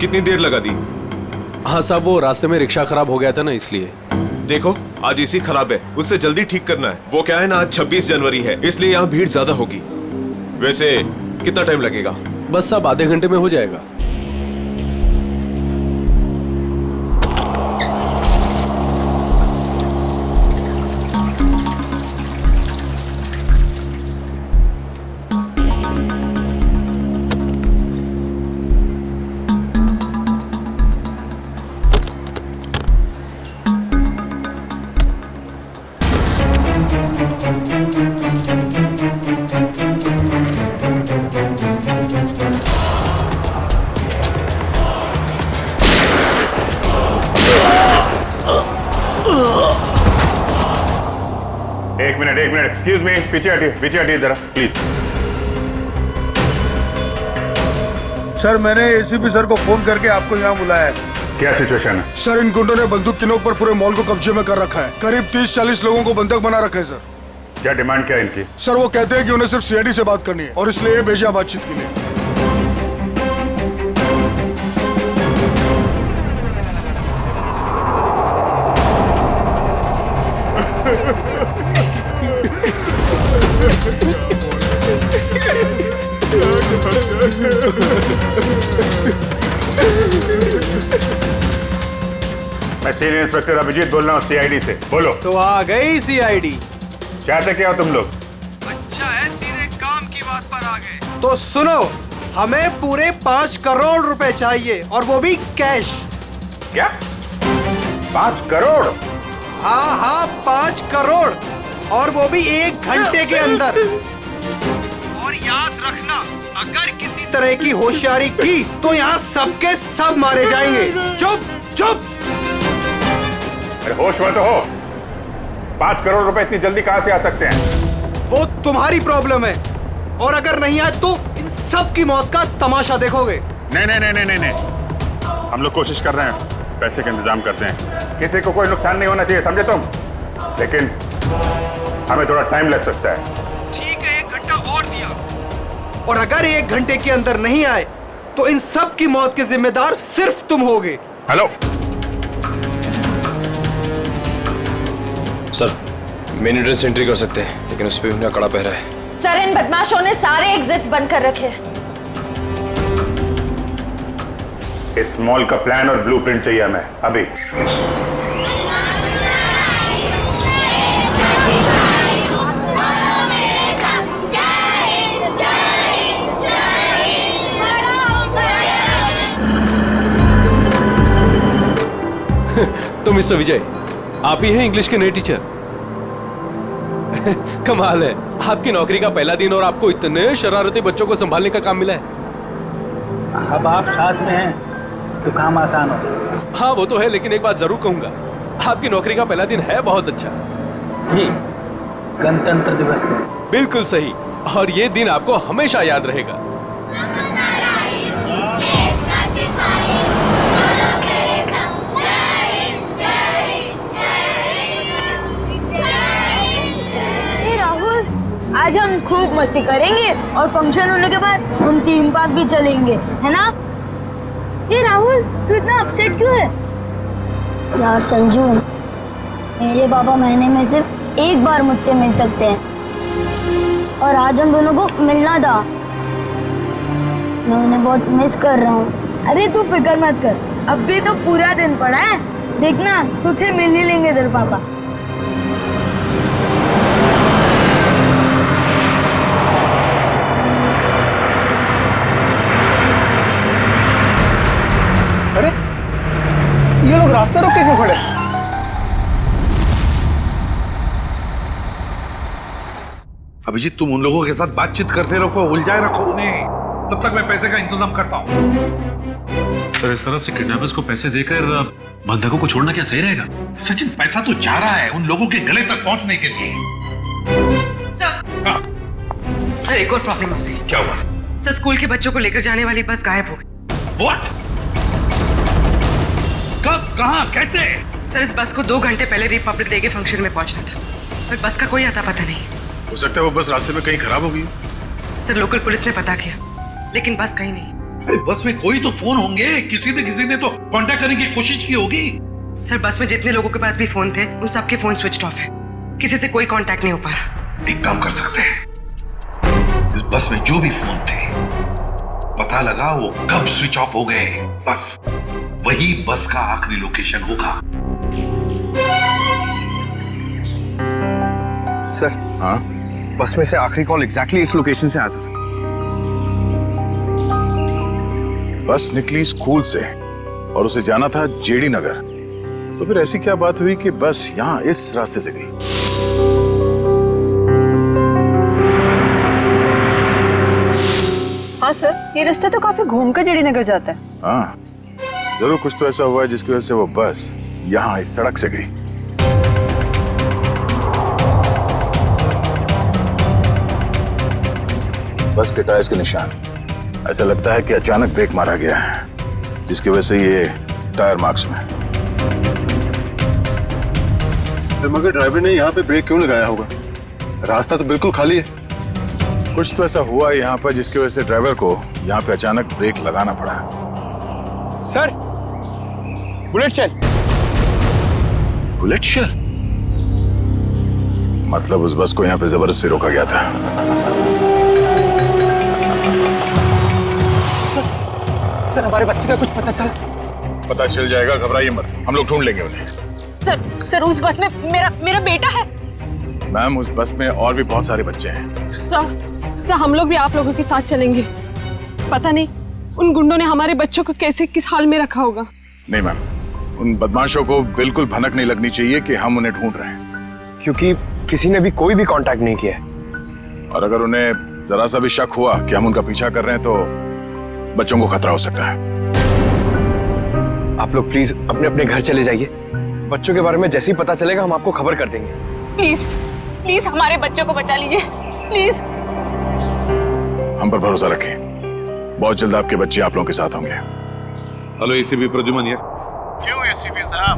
कितनी देर लगा दी? हाँ साहब, वो रास्ते में रिक्शा खराब हो गया था ना, इसलिए। देखो आज इसी खराब है, उससे जल्दी ठीक करना है। वो क्या है ना, आज 26 जनवरी है, इसलिए यहाँ भीड़ ज्यादा होगी। वैसे कितना टाइम लगेगा? बस साहब आधे घंटे में हो जाएगा। एक मिनट एक्सक्यूज मी, पीछे हटिए जरा प्लीज। सर मैंने एसीपी सर को फोन करके आपको यहाँ बुलाया है। क्या सिचुएशन है? सर इन गुंडों ने बंदूक की नोक पर पूरे मॉल को कब्जे में कर रखा है। करीब 30-40 लोगों को बंधक बना रखा है सर। क्या डिमांड क्या है इनकी? सर वो कहते हैं कि उन्हें सिर्फ सीआईडी से बात करनी है और इसलिए ये भेजा बातचीत के लिए। मैं सीनियर इंस्पेक्टर अभिजीत बोल रहा हूँ सीआईडी से। बोलो। तो आ गई सीआईडी। चाहते क्या हो तुम लोग? अच्छा है, सीधे काम की बात पर आ गए। तो सुनो, हमें पूरे 5 करोड़ रुपए चाहिए और वो भी कैश। क्या 5 करोड़? हाँ 5 करोड़ और वो भी 1 घंटे के अंदर। और याद रखना, अगर किसी तरह की होशियारी की तो यहाँ सबके सब मारे जाएंगे। चुप। अरे होश में तो हो। 5 करोड़ रुपए इतनी जल्दी कहां से आ सकते हैं? वो तुम्हारी प्रॉब्लम है, और अगर नहीं आए तो इन सब की मौत का तमाशा देखोगे। नहीं, हम लोग कोशिश कर रहे हैं, पैसे का इंतजाम करते हैं। किसी को कोई नुकसान नहीं होना चाहिए, समझे तुम? लेकिन हमें थोड़ा टाइम लग सकता है। ठीक है, 1 घंटा और दिया, और अगर 1 घंटे के अंदर नहीं आए तो इन सब की मौत के जिम्मेदार सिर्फ तुम होगे। Hello sir, main entrance entry कर सकते हैं, लेकिन उस पर उनका कड़ा पहरा है। सर इन बदमाशों ने सारे एग्जिट्स बंद कर रखे हैं। इस मॉल का प्लान और ब्लूप्रिंट चाहिए हमें अभी। तो मिस्टर विजय, आप ही हैं इंग्लिश के नए टीचर? कमाल है, आपकी नौकरी का पहला दिन और आपको इतने शरारती बच्चों को संभालने का काम मिला है। अब आप साथ में हैं तो काम आसान हो। हाँ वो तो है, लेकिन एक बात जरूर कहूंगा, आपकी नौकरी का पहला दिन है बहुत अच्छा। जी, गणतंत्र दिवस का। बिल्कुल सही, और ये दिन आपको हमेशा याद रहेगा। आज हम खूब मस्ती करेंगे और फंक्शन होने के बाद हम थीम पार्क भी चलेंगे, है ना? ये राहुल, तू इतना अपसेट क्यों है? यार संजू, मेरे पापा महीने में सिर्फ 1 बार मुझसे मिल सकते हैं और आज हम दोनों को मिलना था। मैं उन्हें बहुत मिस कर रहा हूँ। अरे तू फिक्र मत कर, अब भी तो पूरा दिन पड़ा है, देखना तुझे मिल ही लेंगे तेरे पापा। अरे ये लोग रास्ता रोक के क्यों खड़े? अभिजीत, तुम उन लोगों के साथ बातचीत करते रखो, उलझाए रखो उन्हें, तब तक मैं पैसे का इंतजाम करता हूँ। सर इस तरह से किडनैपर्स को पैसे देकर बंधकों को छोड़ना क्या सही रहेगा? सचिन, पैसा तो जा रहा है उन लोगों के गले तक पहुंचने के लिए। सर एक और प्रॉब्लम आ गई। क्या हुआ? सर स्कूल के बच्चों को लेकर जाने वाली बस गायब हो गई। What? कब, कहां, कैसे? सर इस बस को 2 घंटे पहले रिपब्लिक डे के फंक्शन में पहुंचना था, पर बस का कोई अता पता नहीं। हो सकता है वो बस रास्ते में कहीं खराब हो गई। सर लोकल पुलिस ने पता किया, लेकिन बस कहीं नहीं। अरे बस में कोई तो फोन होंगे, किसी ने तो कांटेक्ट करने की कोशिश की होगी। सर बस में जितने लोगों के पास भी फोन थे उन सबके फोन स्विच ऑफ है, किसी से कोई कांटेक्ट नहीं हो पा रहा। एक काम कर सकते हैं, इस बस में जो भी फोन थे पता लगा वो कब स्विच ऑफ हो गए, बस वही बस का आखिरी लोकेशन होगा। सर हाँ, बस में से आखिरी कॉल एग्जैक्टली इस लोकेशन से आया था। बस निकली स्कूल से और उसे जाना था जेडी नगर, तो फिर ऐसी क्या बात हुई कि बस यहाँ इस रास्ते से गई? हाँ सर, ये रास्ता तो काफी घूमकर जेडी नगर जाता है। हाँ, जरूर कुछ तो ऐसा हुआ है जिसकी वजह से वो बस यहाँ इस सड़क से गई। बस के टायर्स के निशान, ऐसा लगता है कि अचानक ब्रेक मारा गया है, जिसकी वजह से ये टायर मार्क्स में। मगर ड्राइवर ने यहाँ पे ब्रेक क्यों लगाया होगा? रास्ता तो बिल्कुल खाली है। कुछ तो ऐसा हुआ यहाँ पर जिसकी वजह से ड्राइवर को यहाँ पे अचानक ब्रेक लगाना पड़ा। Sir, bullet shell. Bullet shell? मतलब उस बस को यहाँ पे जबरदस्ती रोका गया था। सर हमारे बच्चे का कुछ पता चला? पता चल जाएगा, घबराइए मत, हम लोग ढूंढ लेंगे उन्हें। सर उस बस में मेरा बेटा है। मैम, उस बस में और भी बहुत सारे बच्चे हैं। सर हम लोग भी आप लोगों के साथ चलेंगे। पता नहीं उन गुंडों ने हमारे बच्चों को कैसे किस हाल में रखा होगा। नहीं मैम, उन बदमाशों को बिल्कुल भनक नहीं लगनी चाहिए कि हम उन्हें ढूंढ रहे हैं, क्योंकि किसी ने भी कोई भी कांटेक्ट नहीं किया है। और अगर उन्हें जरा सा भी शक हुआ कि हम उनका पीछा कर रहे हैं तो बच्चों को खतरा हो सकता है। आप लोग प्लीज अपने अपने घर चले जाइए। बच्चों के बारे में जैसे ही पता चलेगा हम आपको खबर कर देंगे। प्लीज हमारे बच्चों को बचा लीजिए, प्लीज। हम पर भरोसा रखें, बहुत जल्द आपके बच्चे आप लोगों के साथ होंगे। हेलो एसीपी प्रद्युमन यार। क्यों एसीपी साहब,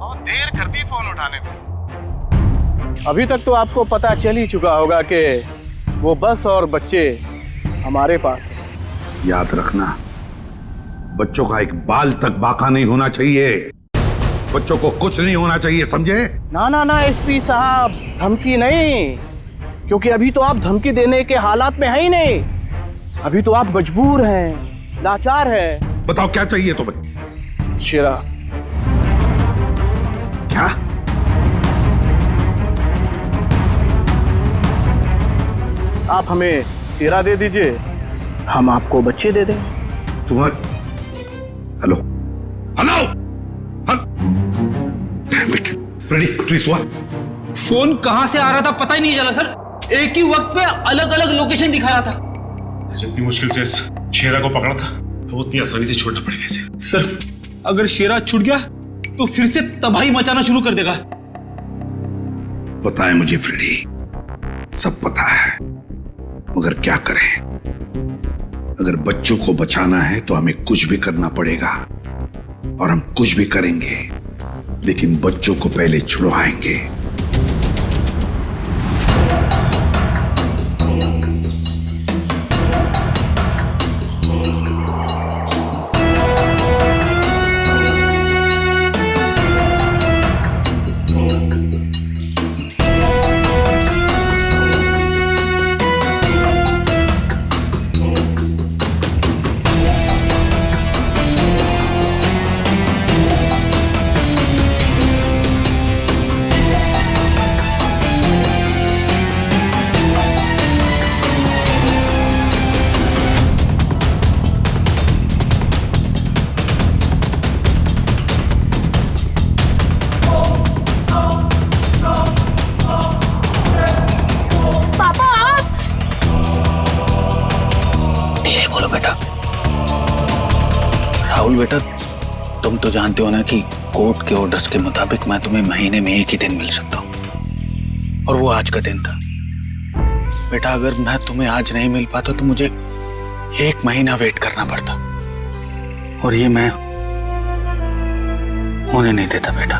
बहुत देर कर दी फोन उठाने में। अभी तक तो आपको पता चल ही चुका होगा कि वो बस और बच्चे हमारे पास हैं। याद रखना, बच्चों का एक बाल तक बाका नहीं होना चाहिए, बच्चों को कुछ नहीं होना चाहिए, समझे? ना एसपी साहब, धमकी नहीं, क्योंकि अभी तो आप धमकी देने के हालात में है ही नहीं। अभी तो आप मजबूर हैं, लाचार हैं। बताओ क्या चाहिए तुम्हें? शेरा। क्या? आप हमें शेरा दे दीजिए, हम आपको बच्चे दे देंगे। तुम्हारे हेलो फ्रेडी, प्लीज हुआ? फोन कहां से आ रहा था पता ही नहीं चला सर। एक ही वक्त पे अलग अलग लोकेशन दिखा रहा था। जितनी मुश्किल से इस शेरा को पकड़ा था वो उतनी आसानी से छोड़ना पड़ेगा इसे। सर अगर शेरा छूट गया तो फिर से तबाही मचाना शुरू कर देगा। पता है मुझे फ्रेडी, सब पता है, मगर क्या करें? अगर बच्चों को बचाना है तो हमें कुछ भी करना पड़ेगा, और हम कुछ भी करेंगे, लेकिन बच्चों को पहले छुड़वाएंगे। राहुल बेटा, तुम तो जानते हो ना कि कोर्ट के ऑर्डर्स के मुताबिक मैं तुम्हें महीने में एक ही दिन मिल सकता हूँ, और वो आज का दिन था। बेटा अगर मैं तुम्हें आज नहीं मिल पाता तो मुझे 1 महीना वेट करना पड़ता, और ये मैं होने नहीं देता बेटा।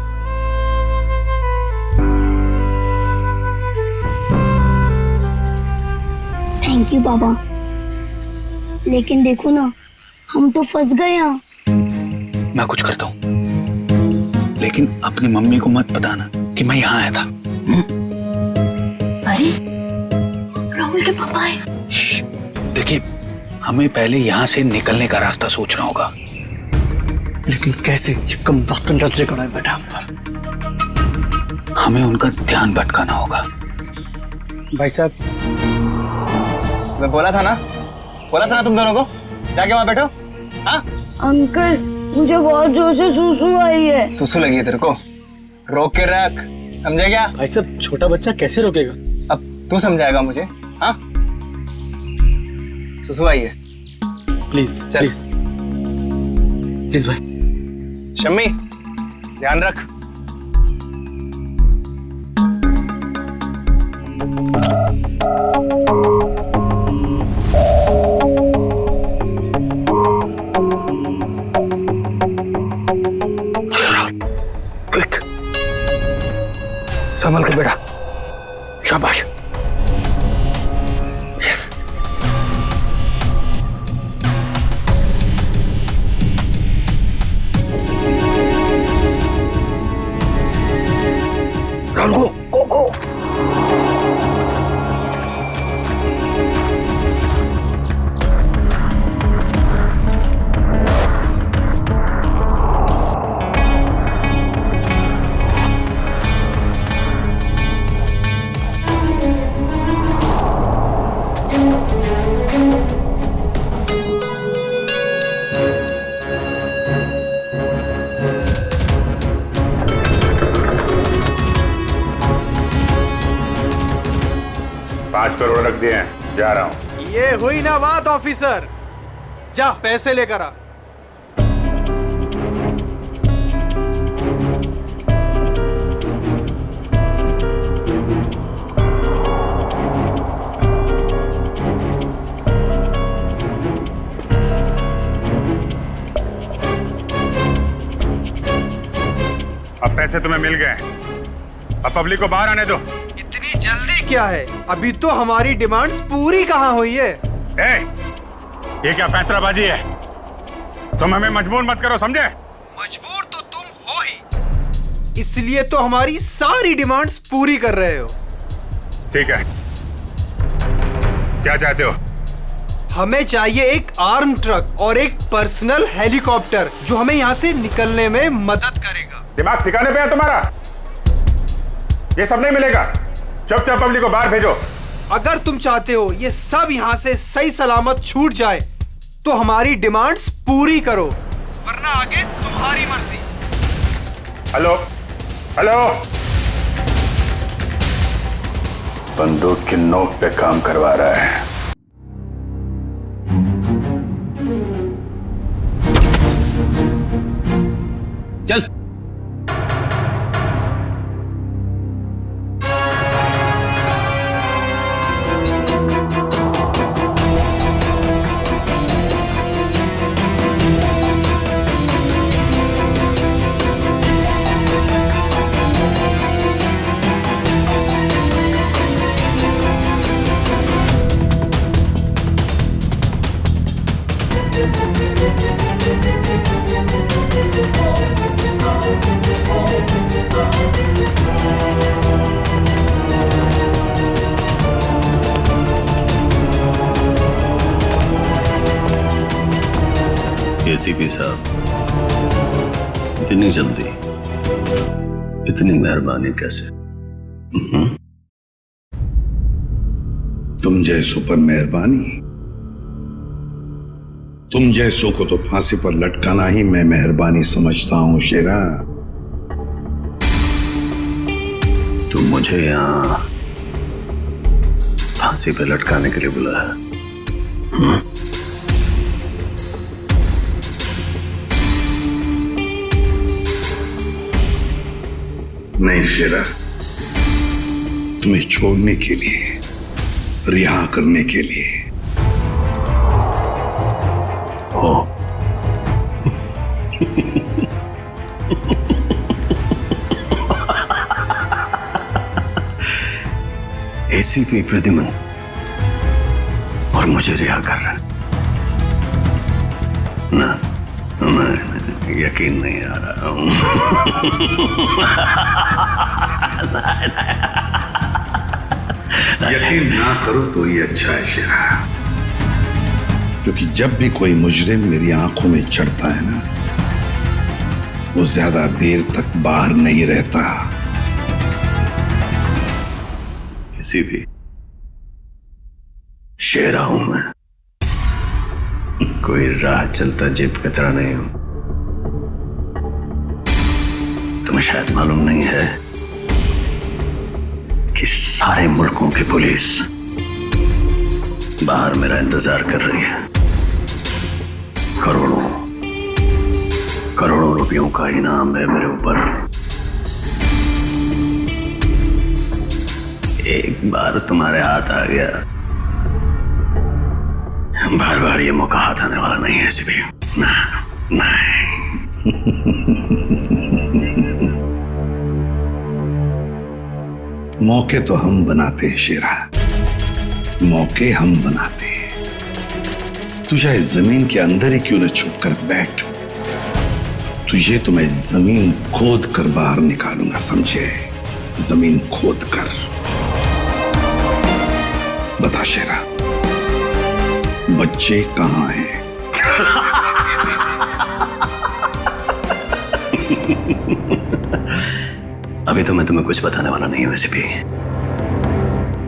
थैंक यू बाबा। लेकिन देखो ना, हम तो फंस गए यहाँ। मैं कुछ करता हूँ, लेकिन अपनी मम्मी को मत बताना कि मैं यहाँ आया था। अरे राहुल के पापा आए। देखिए, हमें पहले यहाँ से निकलने का रास्ता सोचना होगा। लेकिन कैसे? ये कम वक्त नजरे कड़ा है बेटा हम पर। हमें उनका ध्यान भटकाना होगा। भाई साहब, मैं बोला था ना तुम दोनों को, जाके वहां बैठो। हाँ अंकल, मुझे बहुत जोर से सुसु आई है। सुसु लगी है तेरे को? रोक के रख, समझे क्या? भाई साहब, छोटा बच्चा कैसे रोकेगा? अब तू समझाएगा मुझे? हाँ, सुसु आई है। प्लीज चल। प्लीज भाई। शम्मी, ध्यान रख। क्विक, संभल के बेटा। शाबाश। यस। राहुल, गो गो। $5 करोड़ रख दिए हैं, जा रहा हूं। ये हुई ना बात ऑफिसर, जा पैसे लेकर आ। अब पैसे तुम्हें मिल गए, अब पब्लिक को बाहर आने दो। इतनी जल्दी क्या है? अभी तो हमारी डिमांड्स पूरी कहाँ हुई है? ये क्या पैंतराबाजी है? तुम हमें मजबूर मत करो, समझे? मजबूर तो तुम हो ही, इसलिए तो हमारी सारी डिमांड्स पूरी कर रहे हो। ठीक है, क्या चाहते हो? हमें चाहिए एक आर्म ट्रक और एक पर्सनल हेलीकॉप्टर जो हमें यहाँ से निकलने में मदद करेगा। दिमाग ठिकाने पे है तुम्हारा? ये सब नहीं मिलेगा, चुपचाप पब्लिक को बाहर भेजो। अगर तुम चाहते हो ये सब यहाँ से सही सलामत छूट जाए तो हमारी डिमांड्स पूरी करो, वरना आगे तुम्हारी मर्जी। हेलो हेलो, बंदूक की नोक पे काम करवा रहा है। चल। एसीपी साहब, इतनी जल्दी, इतनी मेहरबानी कैसे? तुम जैसों पर मेहरबानी? तुम जैसों को तो फांसी पर लटकाना ही मैं मेहरबानी समझता हूं शेरा। तुम मुझे यहाँ फांसी पे लटकाने के लिए बुलाया? नहीं शेरा, तुम्हें छोड़ने के लिए, रिहा करने के लिए। हो एसीपी प्रद्युमन और मुझे रिहा कर रहा है। ना, मैं यकीन नहीं आ रहा हूं। यकीन ना करो तो ही अच्छा है शेरा, क्योंकि जब भी कोई मुजरिम मेरी आंखों में चढ़ता है ना, वो ज्यादा देर तक बाहर नहीं रहता। किसी भी शेरा हूं मैं, कोई राह चलता जेब कतरा नहीं हूं। तुम्हें शायद मालूम नहीं है कि सारे मुल्कों की पुलिस बाहर मेरा इंतजार कर रही है। करोड़ों रुपयों का इनाम है मेरे ऊपर। एक बार तुम्हारे हाथ आ गया, बार बार ये मौका हाथ आने वाला नहीं है ऐसे भी। नहीं। मौके तो हम बनाते हैं शेरा, मौके हम बनाते हैं। तू चाहे जमीन के अंदर ही क्यों न छुप कर बैठ, तुझे तो मैं जमीन खोद कर बाहर निकालूंगा, समझे? जमीन खोद कर। बता शेरा, बच्चे कहां हैं? अभी तो मैं तुम्हें कुछ बताने वाला नहीं हूं वैसे भी,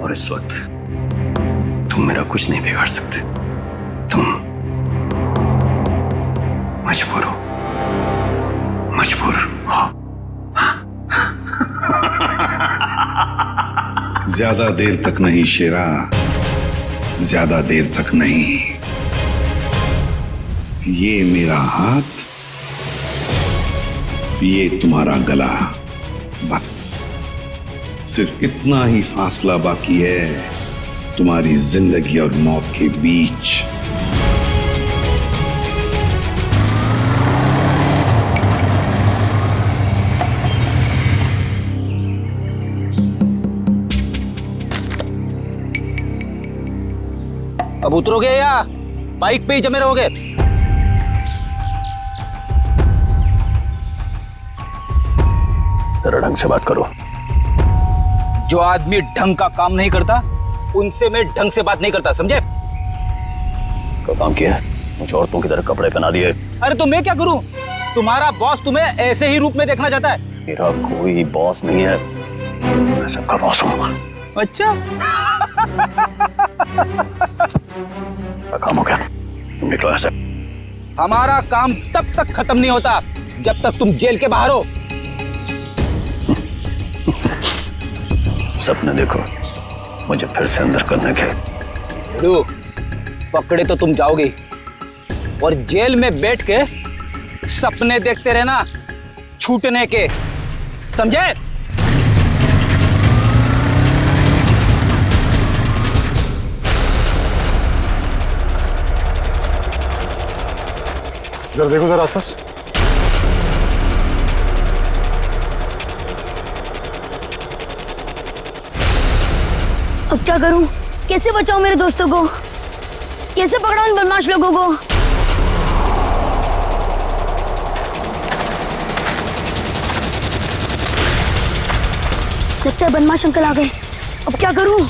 और इस वक्त तुम मेरा कुछ नहीं बिगाड़ सकते। तुम मजबूर हो। ज्यादा देर तक नहीं शेरा, ज्यादा देर तक नहीं। ये मेरा हाथ, ये तुम्हारा गला, बस सिर्फ इतना ही फासला बाकी है तुम्हारी जिंदगी और मौत के बीच। अब उतरोगे या बाइक पे ही जमे रहोगे? जरा ढंग से बात करो। जो आदमी ढंग का काम नहीं करता उनसे मैं ढंग से बात नहीं करता, समझे? क्या काम किया है? मुझे औरतों की तरह कपड़े पहना दिए। अरे तो मैं क्या करूं? तुम्हारा बॉस तुम्हें ऐसे ही रूप में देखना चाहता है। मेरा कोई बॉस नहीं है, मैं सबका बॉस हूं। अच्छा। काम हो गया, तुम निकलो ऐसे। हमारा काम तब तक खत्म नहीं होता जब तक तुम जेल के बाहर हो। सपने देखो मुझे फिर से अंदर करने के। पकड़े तो तुम जाओगे, और जेल में बैठ के सपने देखते रहना छूटने के, समझे? जरा देखो जरा आसपास। अब क्या करूं? कैसे बचाऊं मेरे दोस्तों को? कैसे पकड़ाऊं इन बदमाश लोगों को? लगता है बदमाश अंकल आ गए। अब क्या करूं?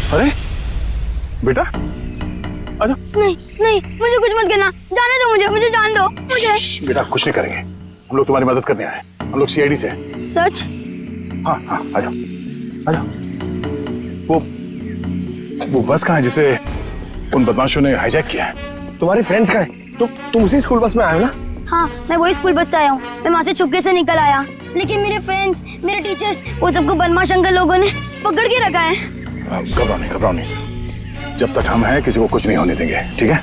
अरे बेटा आजा। नहीं नहीं, मुझे कुछ मत करना, जाने दो मुझे जान दो मुझे। बेटा कुछ नहीं करेंगे, हम लोग तुम्हारी मदद करने आए। हम लोग सीआईडी से हैं। सच? हाँ हाँ, आजा आजा। वो बस कहाँ है जिसे उन बदमाशों ने हाईजैक किया है? तुम्हारे फ्रेंड्स कहाँ हैं? तुम उसी स्कूल बस में आए हो ना? हाँ, मैं वही स्कूल बस से आया हूँ। मैं वहाँ से चुपके से निकल आया, लेकिन मेरे फ्रेंड्स, मेरे टीचर्स, वो सबको बदमाश अंकल लोगों ने पकड़ के रखा है। घबराओ नहीं, जब तक हम हैं किसी को कुछ नहीं होने देंगे, ठीक है?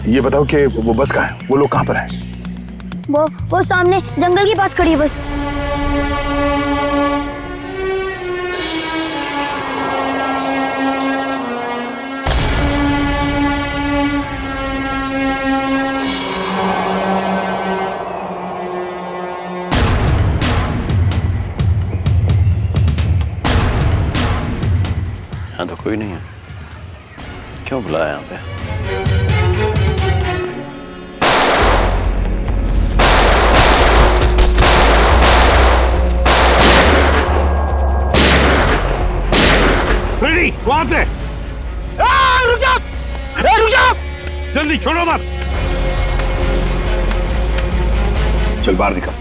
ये बताओ कि वो बस कहाँ है, वो लोग कहाँ पर हैं? वो सामने जंगल के पास खड़ी है बस। यहाँ तो कोई नहीं है, क्यों बुलाया यहाँ पे? फ्रेडी, वहां से रुक जा! रुक जा! जल्दी छोड़ो मत। चल बाहर निकल,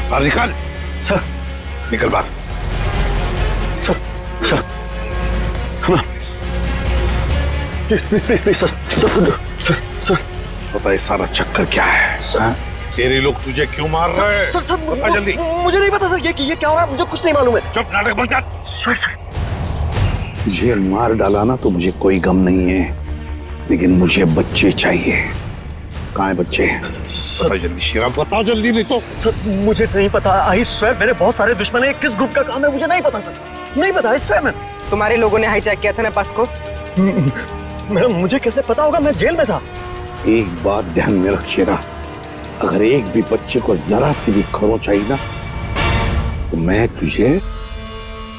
बाहर निकल। सर निकल बाहर। Please please please sir sir sir पता है सारा चक्कर क्या है? सर तेरे लोग तुझे क्यों मार रहे हैं? सर सर बता जल्दी। मुझे नहीं पता सर, ये क्या हो रहा है, मुझे कुछ नहीं मालूम है। चुप, नाटक बंद कर। सर जेल मार डाला ना तो मुझे कोई गम नहीं है, लेकिन मुझे बच्चे चाहिए। कहाँ है बच्चे? बता जल्दी शेरा, बता जल्दी, नहीं तो। सर मुझे नहीं पता, आई स्वेयर मेरे बहुत सारे दुश्मन हैं, किस ग्रुप का काम है मुझे नहीं पता सर, नहीं पता। आई स्वेयर तुम्हारे लोगों ने हाईजैक किया था ना बस को? मुझे कैसे पता होगा, मैं जेल में था। एक बात ध्यान में रख शेरा, अगर एक भी बच्चे को जरा सी भी खरोंच आई ना तो मैं तुझे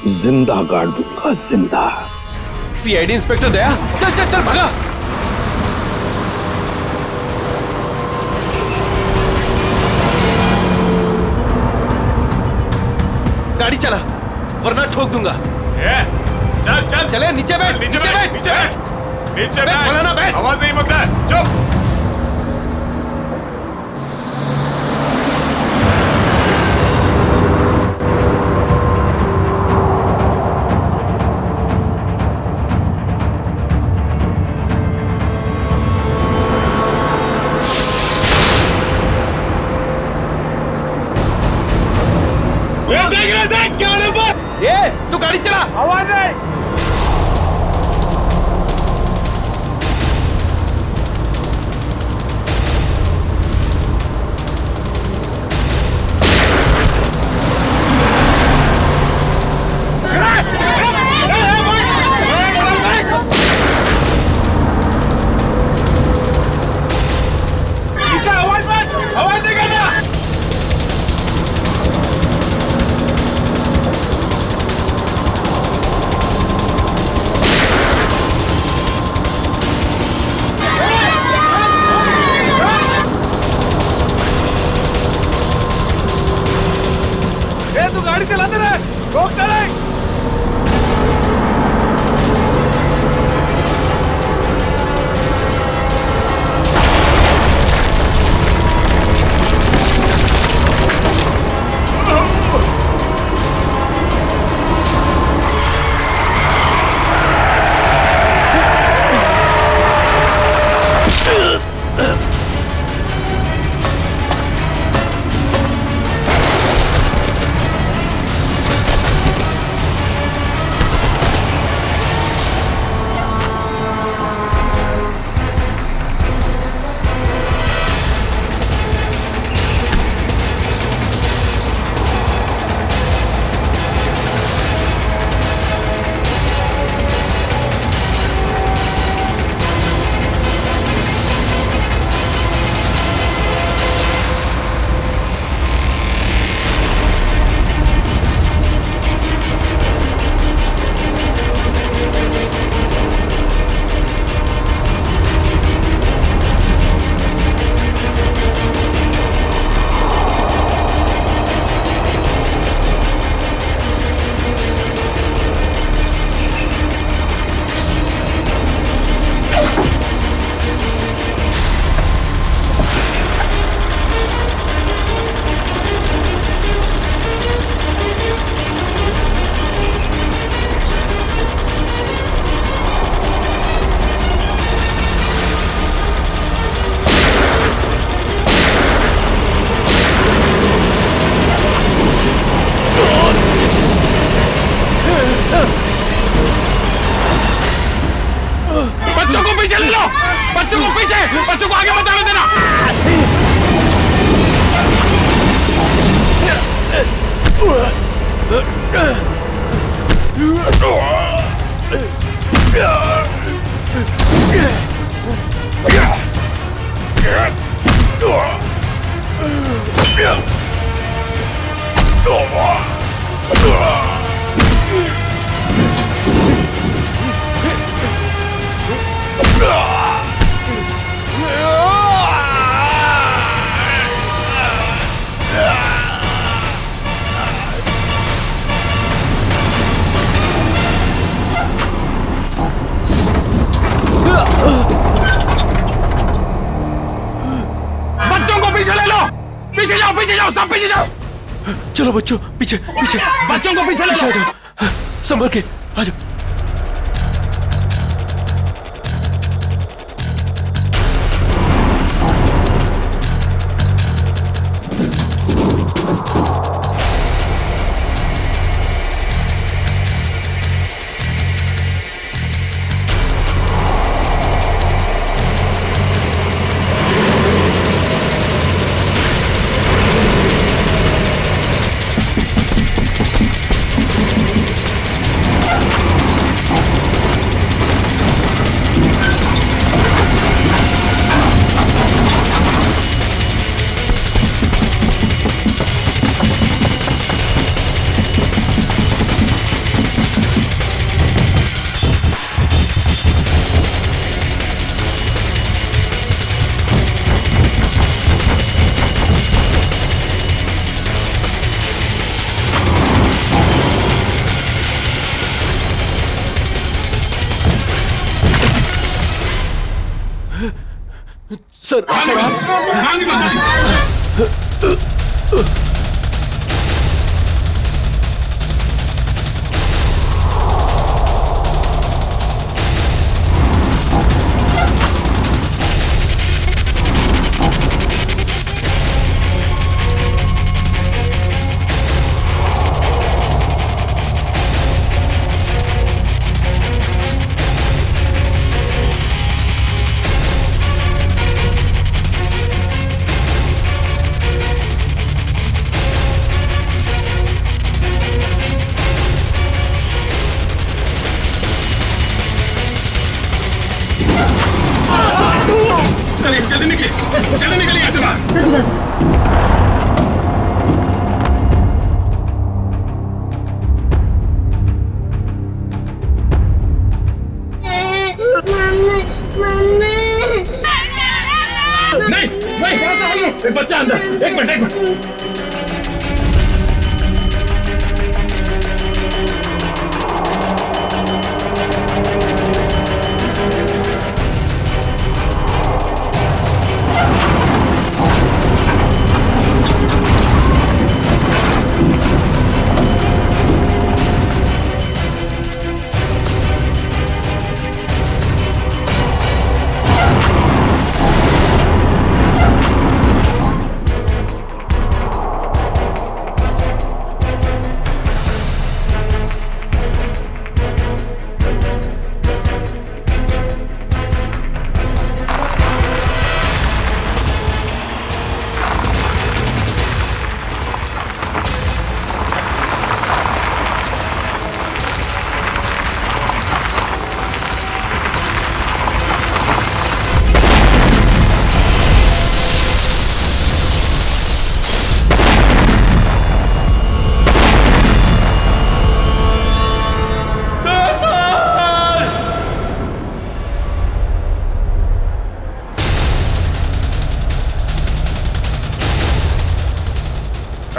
जिंदा गाड़ दूंगा, जिंदा। सीआईडी इंस्पेक्टर दया, चल चल चल भागा। गाड़ी चला वरना ठोक दूंगा। चल चल चले, नीचे बैठ, नीचे बैठ, नीचे बैठ, नीचे बैठ, बोला ना बैठ। आवाज नहीं मत कर, चुप। देख क्या नंबर? ये तू गाड़ी चला। आवाज नहीं। आवाज नहीं करना। तू गाड़ी चलाते रहे, रोकता नहीं। बच्चों को पीछे ले लो, पीछे जाओ, सब पीछे जाओ। चलो बच्चों, पीछे पीछे, बच्चों को पीछे ले लो। आ जाओ, संभल के आ जाओ। सर जल्दी निकलिए यहाँ से बाहर। नहीं, एक बच्चा अंदर, एक मिनट।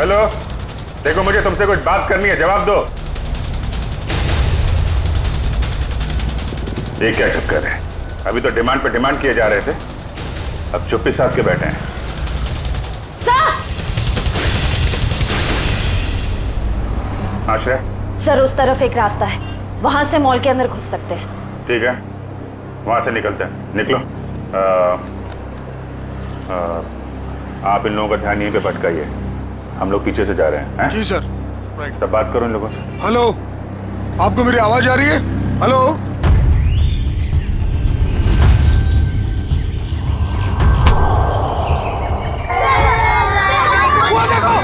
हेलो, देखो मुझे तुमसे कुछ बात करनी है, जवाब दो। ये क्या चक्कर है? अभी तो डिमांड पे डिमांड किए जा रहे थे, अब चुप्पी साध के बैठे हैं। आश्रय सर, उस तरफ एक रास्ता है, वहां से मॉल के अंदर घुस सकते हैं। ठीक है, वहां से निकलते हैं। निकलो। आप इन लोगों का ध्यान यहीं पे भटकाइए, हम लोग पीछे से जा रहे हैं। जी सर। तब बात करो इन लोगों से। हेलो, आपको मेरी आवाज आ रही है? हेलो, वो देखो,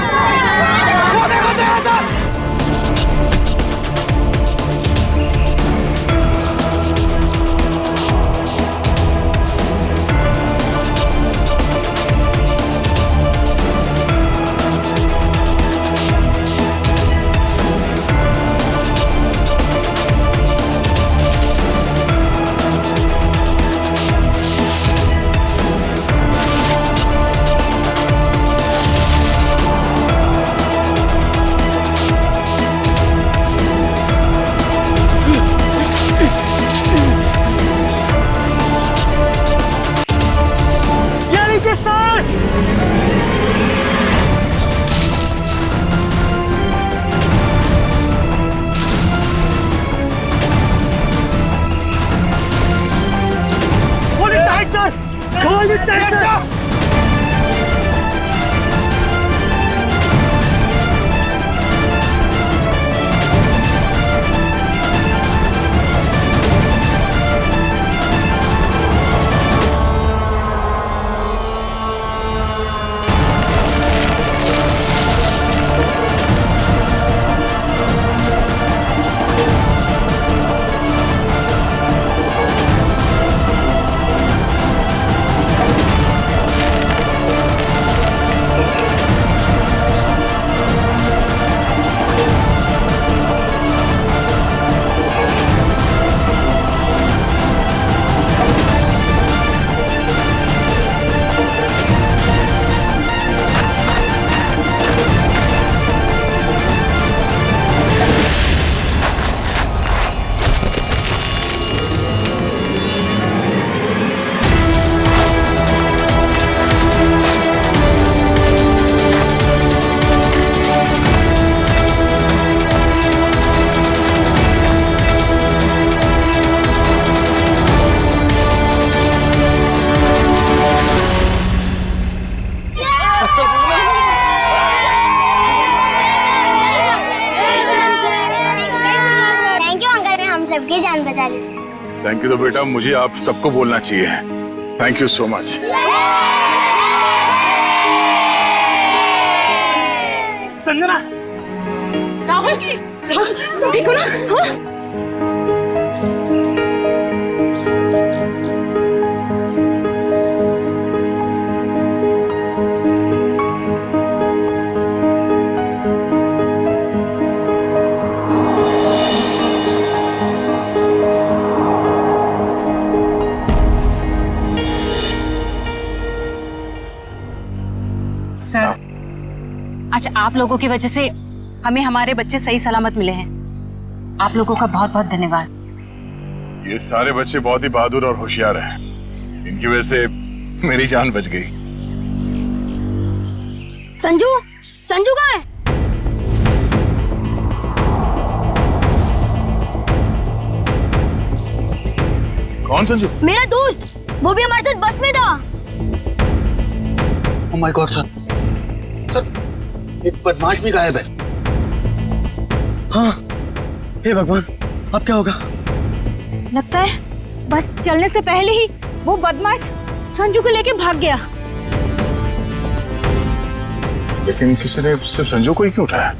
थैंक यू अंकल ने हम सबकी जान बचा ली। थैंक यू तो बेटा मुझे आप सबको बोलना चाहिए। Thank you so much. Sanjana, Rahul तुम ठीक हो ना? हाँ? सर, आज आप लोगों की वजह से हमें हमारे बच्चे सही सलामत मिले हैं। आप लोगों का बहुत बहुत धन्यवाद। ये सारे बच्चे बहुत ही बहादुर और होशियार हैं। इनकी वजह से मेरी जान बच गई। संजू, संजू कहाँ है? कौन संजू? मेरा दोस्त, वो भी हमारे साथ बस में था। ओह माय गॉड सर, एक बदमाश भी गायब है। हाँ, हे भगवान, अब क्या होगा? लगता है बस चलने से पहले ही वो बदमाश संजू को लेके भाग गया। लेकिन किसी ने सिर्फ संजू को ही क्यों उठाया?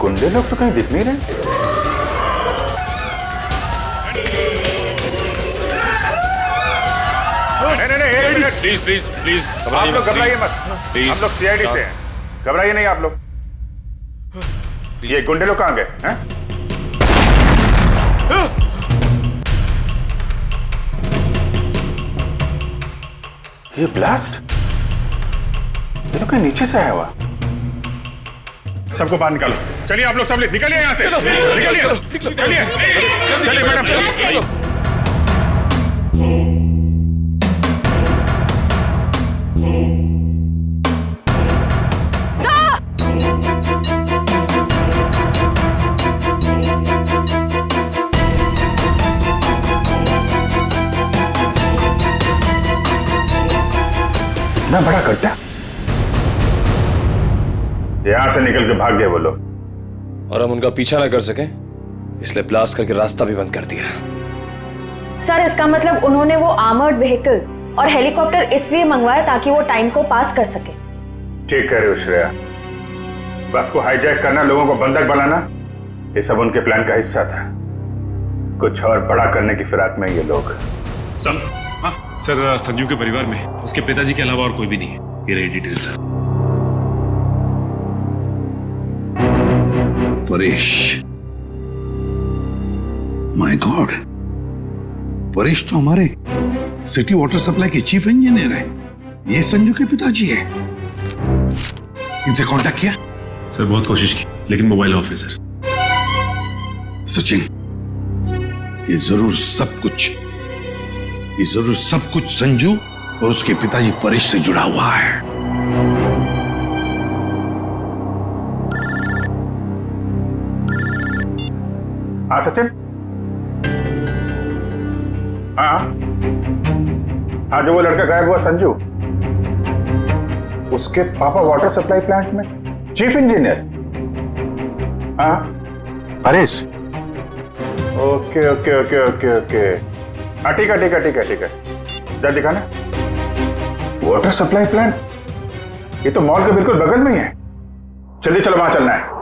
गुंडे लोग तो कहीं दिख नहीं रहे। नहीं, एक मिनट। प्लीज प्लीज प्लीज आप लोग घबराइए मत। हम लोग सीआईडी से हैं। घबराइए नहीं आप लोग। ये गुंडे लोग कहाँ गए हैं? ये ब्लास्ट ये तो कहीं नीचे से आया हुआ। सबको बाहर निकालो। चलिए आप लोग सब निकलिए यहाँ से। निकलिए चलिए मैडम। इतना बड़ा गड्ढा, यहां से निकल के भाग गए वो लोग। और हम उनका पीछा ना कर सके इसलिए ब्लास्ट करके रास्ता भी बंद कर दिया। सर, इसका मतलब उन्होंने वो आर्मर्ड व्हीकल और हेलीकॉप्टर इसलिए मंगवाया ताकि वो टाइम को पास कर सके। ठीक कह रहे हो श्रेया। बस को हाईजैक करना, लोगों को बंधक बनाना, ये सब उनके प्लान का हिस्सा था। कुछ और बड़ा करने की फिराक में ये लोग। सर, संजू के परिवार में उसके पिताजी के अलावा और कोई भी नहीं है। ये रही details. Paresh, my God, Paresh तो हमारे सिटी वाटर सप्लाई के चीफ इंजीनियर है। ये संजू के पिताजी है। इनसे कांटेक्ट किया? सर बहुत कोशिश की लेकिन मोबाइल ऑफ है सर। सचिन, ये जरूर सब कुछ संजू और उसके पिताजी परेश से जुड़ा हुआ है। हाँ सचिन, हाँ जो वो लड़का गायब हुआ संजू, उसके पापा वाटर सप्लाई प्लांट में चीफ इंजीनियर। हाँ Paresh. Okay okay okay okay okay, हाँ ठीक है जा दिखाना। वाटर सप्लाई प्लांट, ये तो मॉल के बिल्कुल बगल में ही है। जल्दी चलो, वहां चलना है।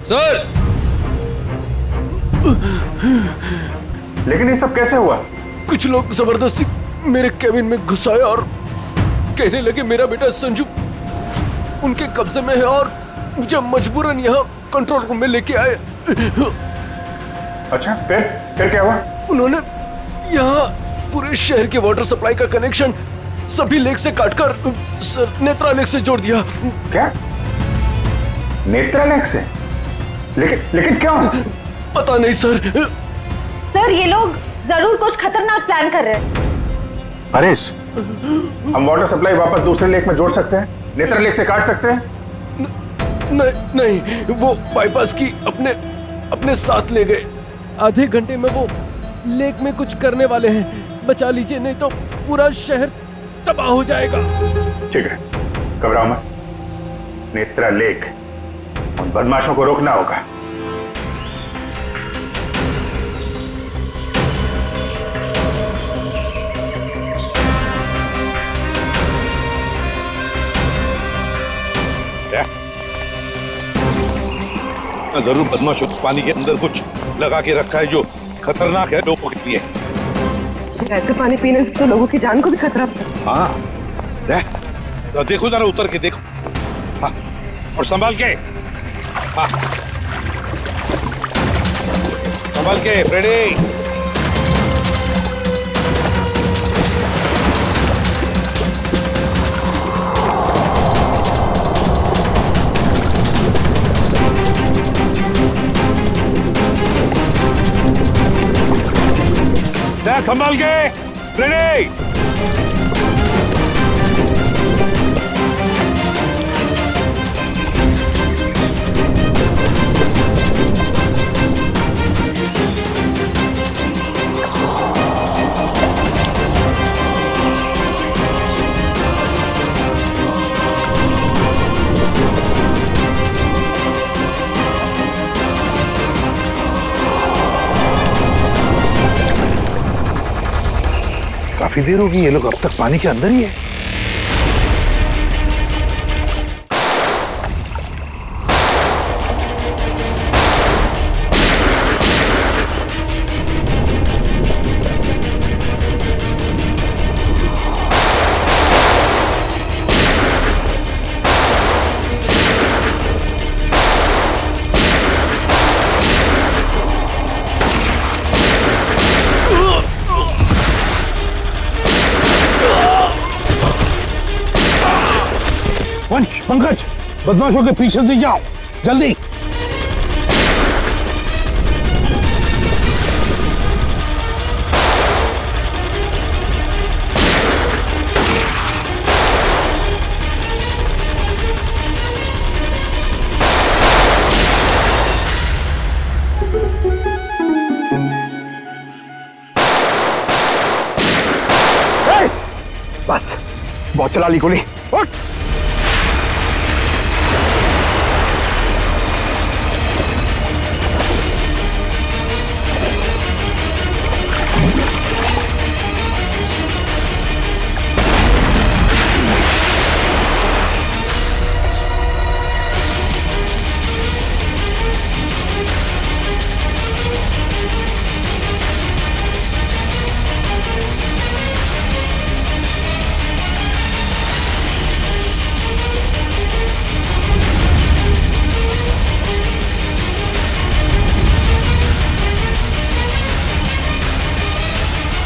सर, लेकिन ये सब कैसे हुआ? कुछ लोग जबरदस्ती मेरे केबिन में घुसाए और कहने लगे मेरा बेटा संजू उनके कब्जे में है और मुझे मजबूरन यहाँ कंट्रोल रूम में लेके आए। अच्छा, फिर क्या हुआ? उन्होंने यहाँ पूरे शहर के वाटर सप्लाई का कनेक्शन सभी लेक से काटकर नेत्रा लेक से जोड़ दिया। क्या? नेत्रा लेक से? लेकिन क्यों? पता नहीं सर। सर, ये लोग जरूर कुछ खतरनाक प्लान कर रहे हैं। परेश, हम वाटर सप्लाई वापस दूसरे लेक में जोड़ सकते हैं, नेत्रा लेक से काट सकते हैं? नहीं, वो बाईपास की अपने साथ ले गए। आधे घंटे में वो लेक में कुछ करने वाले हैं। बचा लीजिए, नहीं तो पूरा शहर तबाह हो जाएगा। ठीक है, घबराओ मत। नेत्रा लेक, उन बदमाशों को रोकना होगा। जरूर बदमाशों को पानी के अंदर कुछ लगा के रखा है जो खतरनाक है लोगों के लिए। ऐसे पानी पीने से तो लोगों की जान को भी खतरा हो सकता है। हाँ, देखो जरा, उतर के देखो। हाँ, और संभाल के। हाँ, संभाल के फ्रेडी। संभाल के फ्रेडी। काफी देर होगी, ये लोग अब तक पानी के अंदर ही है। पंकज, बदमाशों के पीछे से जाओ, जल्दी। बस, बहुत चला ली गोली। उठ।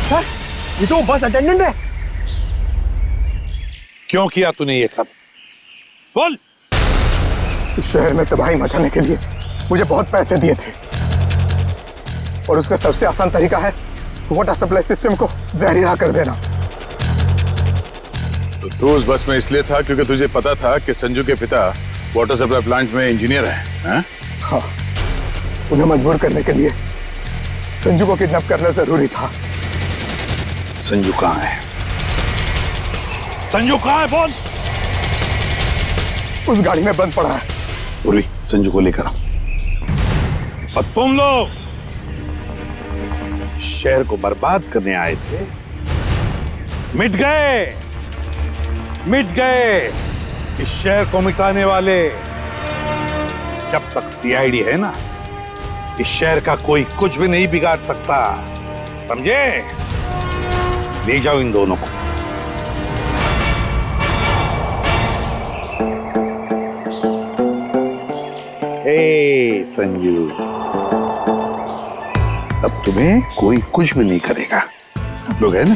सर, ये तो बस अटेंडेंट है। क्यों किया तूने ये सब? बोल। इस शहर में तबाही मचाने के लिए मुझे बहुत पैसे दिए थे और उसका सबसे आसान तरीका है वाटर सप्लाई सिस्टम को जहरीला कर देना। तो तू उस बस में इसलिए था क्योंकि तुझे पता था कि संजू के पिता वाटर सप्लाई प्लांट में इंजीनियर हैं? हाँ, उन्हें मजबूर करने के लिए संजू को किडनैप करना जरूरी था। संजू कहाँ है? संजू कहाँ है? बोल। उस गाड़ी में बंद पड़ा है। पूर्वी, संजू को लेकर आओ। और तुम लोग शहर को बर्बाद करने आए थे, मिट गए, मिट गए। इस शहर को मिटाने वाले जब तक सीआईडी है ना, इस शहर का कोई कुछ भी नहीं बिगाड़ सकता, समझे? ले जाओ इन दोनों को। हे संजू, अब तुम्हें कोई कुछ भी नहीं करेगा, हम लोग है ना?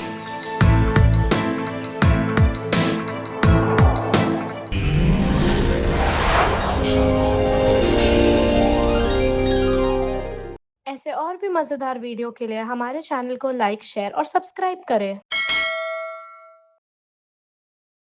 ऐसे और भी मजेदार वीडियो के लिए हमारे चैनल को लाइक, शेयर और सब्सक्राइब करें।